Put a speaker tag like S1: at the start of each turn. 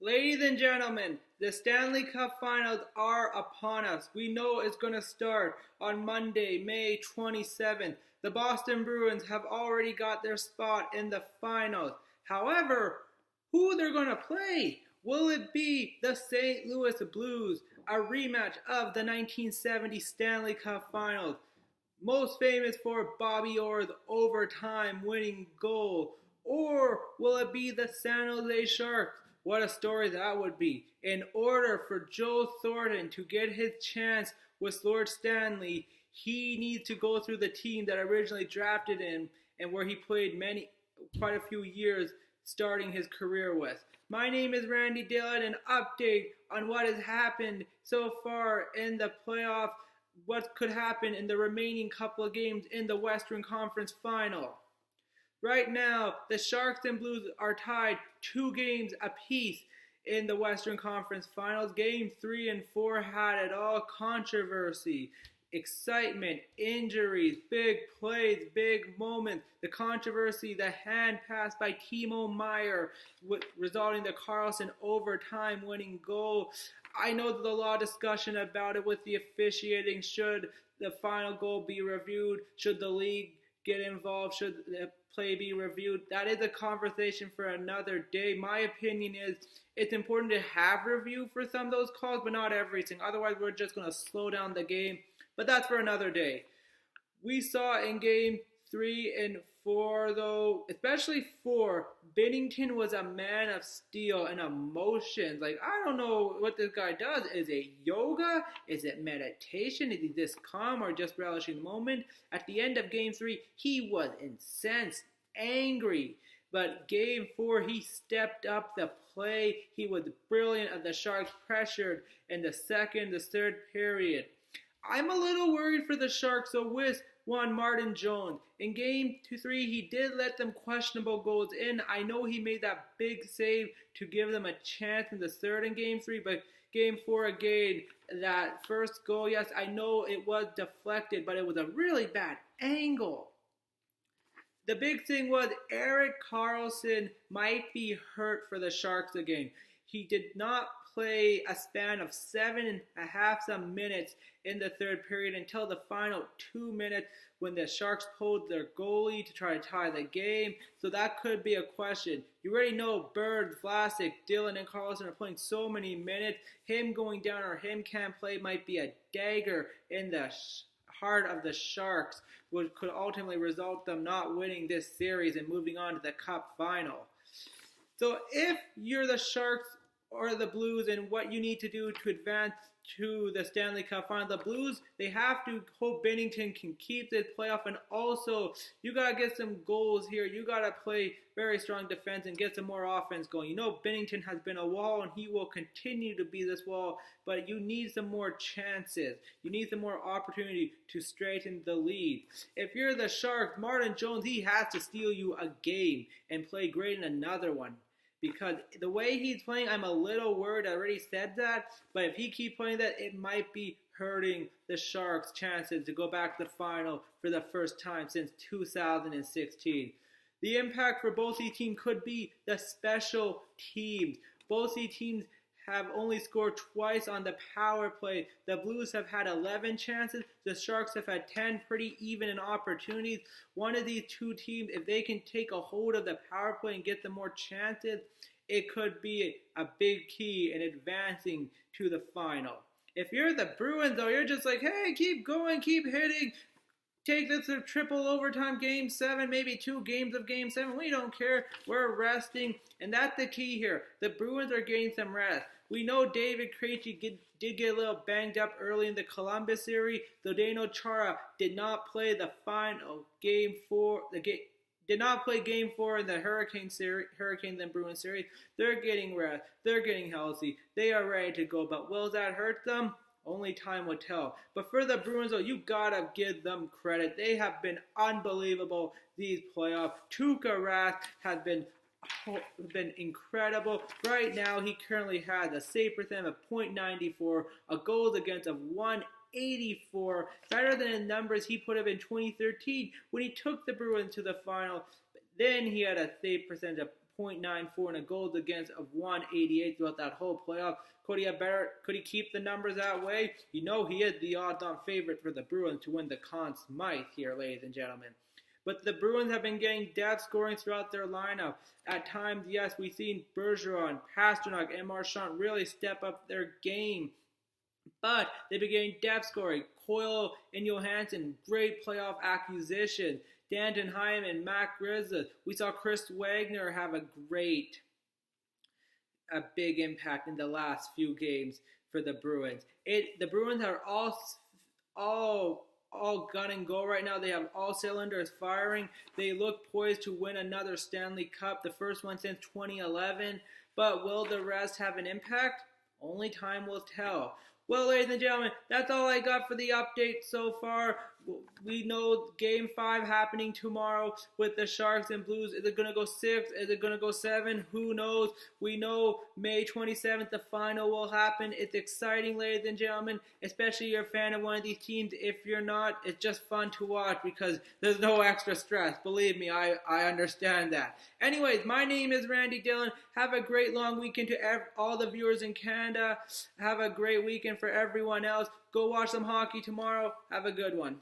S1: Ladies and gentlemen, the Stanley Cup Finals are upon us. We know it's going to start on Monday, May 27th. The Boston Bruins have already got their spot in the finals. However, who they're going to play? Will it be the St. Louis Blues, a rematch of the 1970 Stanley Cup Finals? Most famous for Bobby Orr's overtime winning goal. Or will it be the San Jose Sharks? What a story that would be. In order for Joe Thornton to get his chance with Lord Stanley, he needs to go through the team that originally drafted him and where he played quite a few years starting his career with. My name is Randy Dillon, an update on what has happened so far in the playoff, what could happen in the remaining couple of games in the Western Conference Final. Right now, the Sharks and Blues are tied 2 games apiece in the Western Conference Finals. Game 3 and 4 had it all. Controversy, excitement, injuries, big plays, big moments. The controversy, the hand pass by Timo Meier, resulting in the Karlsson overtime winning goal. I know there's a lot of discussion about it with the officiating. Should the final goal be reviewed? Should the league get involved? Should the play be reviewed? That is a conversation for another day. My opinion is it's important to have review for some of those calls, but not everything. Otherwise, we're just going to slow down the game. But that's for another day. We saw in game 3 and 4, though, especially 4, Binnington was a man of steel and emotions. Like, I don't know what this guy does. Is it yoga? Is it meditation? Is he this calm or just relishing the moment? At the end of game 3, he was incensed, angry. But game 4, he stepped up the play. He was brilliant as the Sharks pressured in the second, the third period. I'm a little worried for the Sharks, so with Martin Jones. In game 3, he did let them questionable goals in. I know he made that big save to give them a chance in the third in game 3, but game 4 again, that first goal, yes, I know it was deflected, but it was a really bad angle. The big thing was Erik Karlsson might be hurt for the Sharks again. He did not play a span of 7.5 minutes in the third period until the final 2 minutes when the Sharks pulled their goalie to try to tie the game. So that could be a question. You already know Bird, Vlasic, Dillon, and Karlsson are playing so many minutes. Him going down or him can't play might be a dagger in the heart of the Sharks, which could ultimately result them not winning this series and moving on to the Cup final. So if you're the Sharks or the Blues and what you need to do to advance to the Stanley Cup Final. The Blues, they have to hope Binnington can keep this playoff, and also you got to get some goals here. You got to play very strong defense and get some more offense going. You know Binnington has been a wall, and he will continue to be this wall, but you need some more chances. You need some more opportunity to straighten the lead. If you're the Sharks, Martin Jones, he has to steal you a game and play great in another one. Because the way he's playing, I'm a little worried. I already said that. But if he keeps playing that, it might be hurting the Sharks' chances to go back to the final for the first time since 2016. The impact for both these teams could be the special teams. Both these teams have only scored twice on the power play. The Blues have had 11 chances. The Sharks have had 10, pretty even in opportunities. One of these two teams, if they can take a hold of the power play and get them more chances, it could be a big key in advancing to the final. If you're the Bruins, though, you're just like, hey, keep going, keep hitting. Take this to triple overtime game 7, maybe 2 games of game 7. We don't care. We're resting. And that's the key here. The Bruins are getting some rest. We know David Krejci did get a little banged up early in the Columbus series. Zdeno Chara did not play the final game 4. Did not play game 4 in the Hurricanes and Bruins series. They're getting rest. They're getting healthy. They are ready to go. But will that hurt them? Only time will tell. But for the Bruins, though, you gotta give them credit. They have been unbelievable these playoffs. Tuukka Rask has been incredible. Right now, he currently has a save percent of .94, a goals against of 184, better than the numbers he put up in 2013 when he took the Bruins to the final. Then he had a save percentage of .94 and a goals against of 188 throughout that whole playoff. Could he keep the numbers that way? You know he is the odds-on favorite for the Bruins to win the Conn Smythe here, ladies and gentlemen. But the Bruins have been getting depth scoring throughout their lineup. At times, yes, we've seen Bergeron, Pastrnak, and Marchand really step up their game. But they've been getting depth scoring. Coyle and Johansson, great playoff acquisition. Danton Hyman, Matt Grizza. We saw Chris Wagner have a big impact in the last few games for the Bruins. The Bruins are all gun and go right now. They have all cylinders firing. They look poised to win another Stanley Cup, the first one since 2011. But will the rest have an impact? Only time will tell. Well, ladies and gentlemen, that's all I got for the update so far. We know Game 5 happening tomorrow with the Sharks and Blues. Is it going to go 6? Is it going to go 7? Who knows? We know May 27th, the final will happen. It's exciting, ladies and gentlemen, especially if you're a fan of one of these teams. If you're not, it's just fun to watch because there's no extra stress. Believe me, I understand that. Anyways, my name is Randy Dillon. Have a great long weekend to all the viewers in Canada. Have a great weekend for everyone else. Go watch some hockey tomorrow. Have a good one.